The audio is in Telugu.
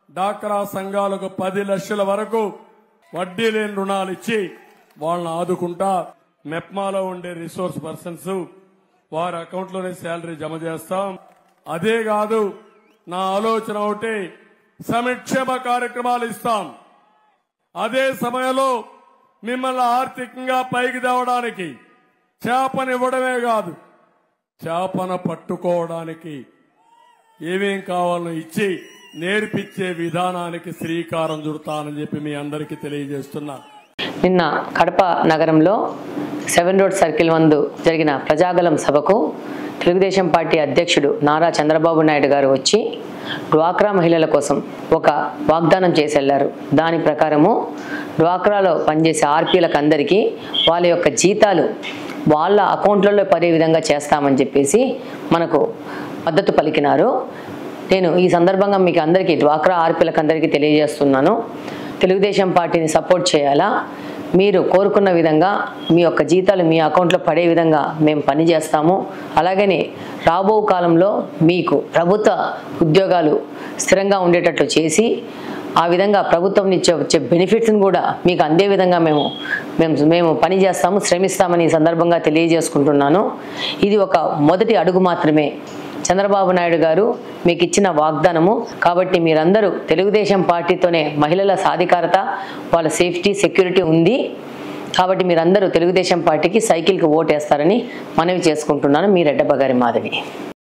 డాక్రా సంఘాలకు 10 లక్షల వరకు వడ్డీ లేని రుణాలు ఇచ్చి వాళ్ళని ఆదుకుంటా. మెప్మాలో ఉండే రిసోర్స్ పర్సన్స్ వారి అకౌంట్లోనే శాలరీ జమ చేస్తాం. అదే కాదు, నా ఆలోచన ఒకటి, సంక్షేమ కార్యక్రమాలు ఇస్తాం. అదే సమయంలో మిమ్మల్ని ఆర్థికంగా పైకి తేవడానికి చేపనివ్వడమే కాదు, చేపను పట్టుకోవడానికి ఏమేం కావాలో ఇచ్చి నేర్పించే విధానానికి శ్రీకారం చుడతానని చెప్పి మీ అందరికీ తెలియజేస్తున్నా. నిన్న కడప నగరంలో 7 రోడ్ సర్కిల్ నందు జరిగిన ప్రజాగలం సభకు తెలుగుదేశం పార్టీ అధ్యక్షుడు నారా చంద్రబాబు నాయుడు గారు వచ్చి డ్వాక్రా మహిళల కోసం ఒక వాగ్దానం చేసి వెళ్లారు. దాని ప్రకారము డ్వాక్రాలో పనిచేసే ఆర్పీలకు అందరికీ వాళ్ళ యొక్క జీతాలు వాళ్ళ అకౌంట్లలో పడే విధంగా చేస్తామని చెప్పేసి మనకు మద్దతు పలికినారు. నేను ఈ సందర్భంగా మీకు అందరికీ డ్వాక్రా ఆర్పీలకు అందరికీ తెలియజేస్తున్నాను, తెలుగుదేశం పార్టీని సపోర్ట్ చేయాలా, మీరు కోరుకున్న విధంగా మీ యొక్క జీతాలు మీ అకౌంట్లో పడే విధంగా మేము పనిచేస్తాము. అలాగని రాబో కాలంలో మీకు ప్రభుత్వ ఉద్యోగాలు స్థిరంగా ఉండేటట్లు చేసి ఆ విధంగా ప్రభుత్వం వచ్చే బెనిఫిట్స్ని కూడా మీకు అందే విధంగా మేము పనిచేస్తాము, శ్రమిస్తామని ఈ సందర్భంగా తెలియజేసుకుంటున్నాను. ఇది ఒక మొదటి అడుగు మాత్రమే. చంద్రబాబు నాయుడు గారు మీకు ఇచ్చిన వాగ్దానము. కాబట్టి మీరందరూ తెలుగుదేశం పార్టీతోనే మహిళల సాధికారత, వాళ్ళ సేఫ్టీ, సెక్యూరిటీ ఉంది. కాబట్టి మీరందరూ తెలుగుదేశం పార్టీకి సైకిల్కి ఓటేస్తారని మనవి చేసుకుంటున్నాను. మీ రెడ్డప్ప గారి మాధవి.